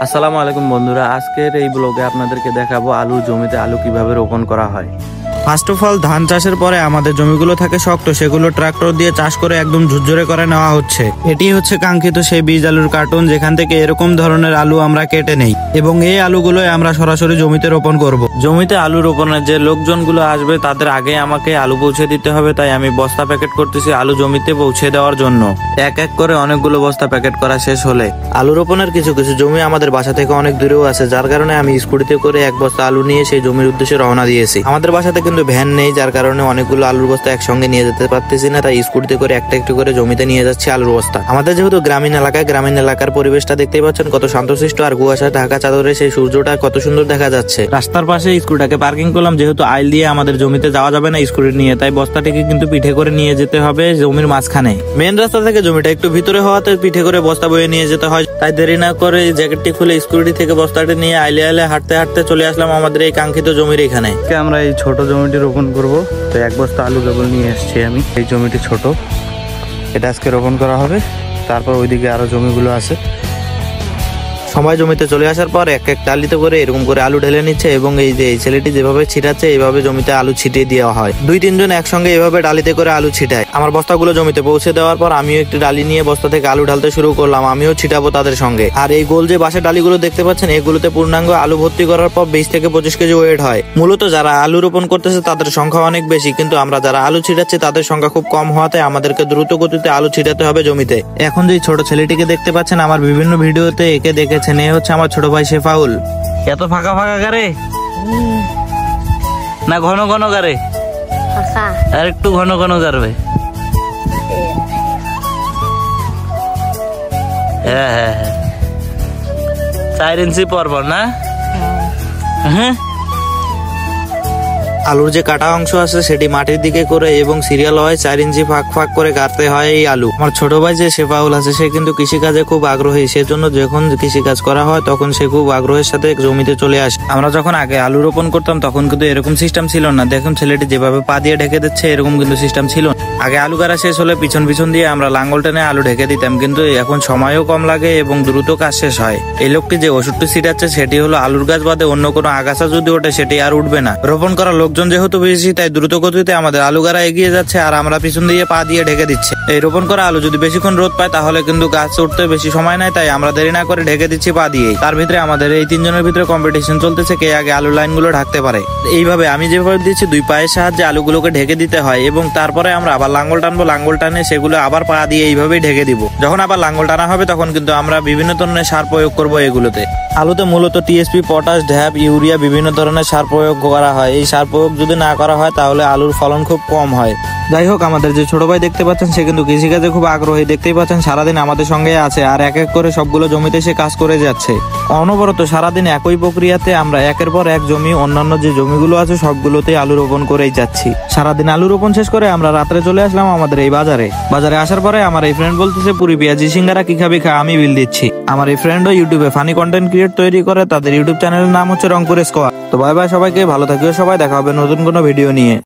আসসালামু আলাইকুম বন্ধুরা, আজকের এই ব্লগে আপনাদেরকে দেখাবো আলুর জমিতে আলু কিভাবে রোপণ করা হয়। ফার্স্ট অফ অল, ধান চাষের পরে আমাদের জমিগুলো থাকে শক্ত, সেগুলো ট্রাক্টর দিয়ে চাষ করে একদম ঝুরঝুরে করে নেওয়া হচ্ছে। এটি হচ্ছে কাঙ্ক্ষিত সেই বীজ আলুর কার্টুন, যেখান থেকে এরকম ধরনের আলু আমরা কেটে নেই এবং এই আলুগুলোই আমরা সরাসরি জমিতে রোপণ করব। জমিতে আলু রোপণের যে লোকজনগুলো আসবে তাদের আগে আমাকে আলু পৌঁছে দিতে হবে, তাই আমি বস্তা প্যাকেট করতেছি আলু জমিতে পৌঁছে দেওয়ার জন্য। এক এক করে অনেকগুলো বস্তা প্যাকেট করা শেষ হলে আলু রোপণের কিছু কিছু জমি আমাদের বাসা থেকে অনেক দূরেও আছে, যার কারণে আমি স্কুটিতে করে এক বস্তা আলু নিয়ে সেই জমির উদ্দেশ্যে রওনা দিয়েছি। আমাদের বাসাতে কিন্তু ভ্যান নেই, যার কারণে অনেকগুলো আলুর বস্তা একসঙ্গে নিয়ে যেতে পারতেছি না, তাই স্কুটিতে করে একটা একটু করে জমিতে নিয়ে যাচ্ছি আলুর বস্তা। আমাদের যেহেতু গ্রামীণ এলাকার পরিবেশটা দেখতেই পাচ্ছেন কত শান্তশিষ্ট, আর কুয়াশা ঢাকা চাদরে সেই সূর্যটা কত সুন্দর দেখা যাচ্ছে। রাস্তার পাশে স্কুটিটাকে পার্কিং করলাম, যেহেতু আইল দিয়ে আমাদের জমিতে যাওয়া যাবে না স্কুটি নিয়ে, তাই বস্তাটিকে কিন্তু পিঠে করে নিয়ে যেতে হবে জমির মাঝখানে। মেন রাস্তা থেকে জমিটা একটু ভিতরে হওয়াতে পিঠে করে বস্তা বয়ে নিয়ে যেতে হয়, তাই দেরি না করে জ্যাকেটটি খুলে স্কুটি থেকে বস্তাটি নিয়ে আইলে হাঁটতে হাঁটতে চলে আসলাম আমাদের এই কাঙ্ক্ষিত জমির এখানে। আমরা এই ছোট জমিটি রোপণ করব, তো এক বস্তা আলু কেবল নিয়ে এসছি আমি। এই জমিটি ছোট, এটা আজকে রোপণ করা হবে। তারপর ওইদিকে আরো জমিগুলো আছে। সবাই জমিতে চলে আসার পর এক এক টালিতে করে এরকম করে আলু ঢেলে নিচ্ছে এবং এই যে এই ছেলেটি যেভাবে ছিটাচ্ছে এইভাবে জমিতে আলু ছিটিয়ে দেওয়া হয়। 2-3 জন একসঙ্গে এইভাবে ডালিতে করে আলু ছিটায়। আমার বস্তাগুলো জমিতে পৌঁছে দেওয়ার পর আমিও একটি ডালি নিয়ে বস্তা থেকে আলু ঢালতে শুরু করলাম, আমিও ছিটাবো তাদের সঙ্গে। আর এই গোল যে বাঁশের ডালিগুলো দেখতে পাচ্ছেন, এগুলোতে পূর্ণাঙ্গ আলু ভর্তি করার পর 20 থেকে 25 কেজি ওয়েট হয়। মূলত যারা আলু রোপণ করতেছে তাদের সংখ্যা অনেক বেশি, কিন্তু আমরা যারা আলু ছিটাচ্ছি তাদের সংখ্যা খুব কম হওয়াতে আমাদেরকে দ্রুত গতিতে আলু ছিটাতে হবে জমিতে। এখন যে ছোট ছেলেটিকে দেখতে পাচ্ছেন, আমার বিভিন্ন ভিডিওতে একে দেখেছেন, এ হচ্ছে আমার ছোট ভাই শেফাউল। এত ফাঁকা ফাঁকা গারে না ঘন ঘন গারে? আর একটু ঘন ঘন গারবে। হ্যাঁ হ্যাঁ হ্যাঁ, 4 ইঞ্চি পরপর না? হ্যাঁ, আলুর যে কাটা অংশ আছে সেটি মাটির দিকে করে এবং সিরিয়াল হয় 4 ইঞ্চি ফাঁক ফাঁক করে কাটতে হয় এই আলু। আমার ছোট ভাই যে শেফাউল আছে সে কিন্তু কৃষিকাজে খুব আগ্রহী, সেজন্য যখন কৃষিকাজ করা হয় তখন সে খুব আগ্রহের সাথে জমিতে চলে আসে। আমরা যখন আগে আলু রোপণ করতাম তখন কিন্তু এরকম সিস্টেম ছিল না। দেখুন ছেলেটি যেভাবে পা দিয়ে ঢেকে দিচ্ছে, এরকম কিন্তু সিস্টেম ছিল না। আগে আলু গাড়া শেষ হলে পিছন পিছন দিয়ে আমরা লাঙ্গল টেনে আলু ঢেকে দিতাম, কিন্তু এখন সময়ও কম লাগে এবং দ্রুত কাজ শেষ হয়। এই লোকটি যে ওষুধটি ছিটাচ্ছে সেটি হলো আলুর গাছ বাদে অন্য কোনো আগাছা যদি ওঠে সেটি আর উঠবে না। রোপণ করা লোকজন যেহেতু বেশি, তাই দ্রুত গতিতে আমাদের আলু গাড়া এগিয়ে যাচ্ছে আর আমরা পিছন দিয়ে পা দিয়ে ঢেকে দিচ্ছি। এই রোপণ করা আলু যদি বেশিক্ষণ রোদ পায় তাহলে কিন্তু গাছ উঠতে বেশি সময় নেয়, তাই আমরা দেরি না করে ঢেকে দিচ্ছি পা দিয়ে। তার ভিতরে আমাদের এই 3 জনের ভিতরে কম্পিটিশন চলতেছে কে আগে আলু লাইনগুলো ঢাকতে পারে। এইভাবে আমি যেভাবে দিচ্ছি 2 পায়ের সাহায্যে আলুগুলোকে ঢেকে দিতে হয় এবং তারপরে আমরা আবার লাঙ্গল টানবো, লাঙ্গল টানে সেগুলো আবার পা দিয়ে এইভাবেই ঢেকে দিব। যখন আবার লাঙ্গল টানা হবে তখন কিন্তু আমরা বিভিন্ন ধরনের সার প্রয়োগ করব এগুলোতে। আলুতে মূলত টিএসপি, পটাশ, ঢ্যাপ, ইউরিয়া বিভিন্ন ধরনের সার প্রয়োগ করা হয়। এই সার প্রয়োগ যদি না করা হয় তাহলে আলুর ফলন খুব কম হয়। যাই হোক, আমাদের যে ছোট ভাই দেখতে পাচ্ছেন সে কিন্তু কৃষিকাজে খুব আগ্রহী। দেখতেই পাচ্ছেন সারাদিন আমাদের সঙ্গে আছে আর এক এক করে সবগুলো জমিতে সে কাজ করে যাচ্ছে। অনবরত সারাদিন একই প্রক্রিয়াতে আমরা একের পর এক জমি, অন্যান্য যে জমিগুলো আছে সবগুলোতে আলু রোপণ করেই যাচ্ছি। সারাদিন আলু রোপণ শেষ করে আমরা রাত্রে চলে আসলাম আমাদের এই বাজারে আসার পরে আমার এই ফ্রেন্ড বলতেছে পুরি পেঁয়াজি সিঙ্গারা কি খাবি খা, আমি বিল দিচ্ছি। আমার এই ফ্রেন্ডও ইউটিউবে ফানি কন্টেন্ট ক্রিয়েট তৈরি করে, তাদের ইউটিউব চ্যানেলের নাম হচ্ছে রংপুর স্কোয়ার। তো বাই বাই সবাইকে, ভালো থাকিও সবাই, দেখা হবে নতুন কোনো ভিডিও নিয়ে।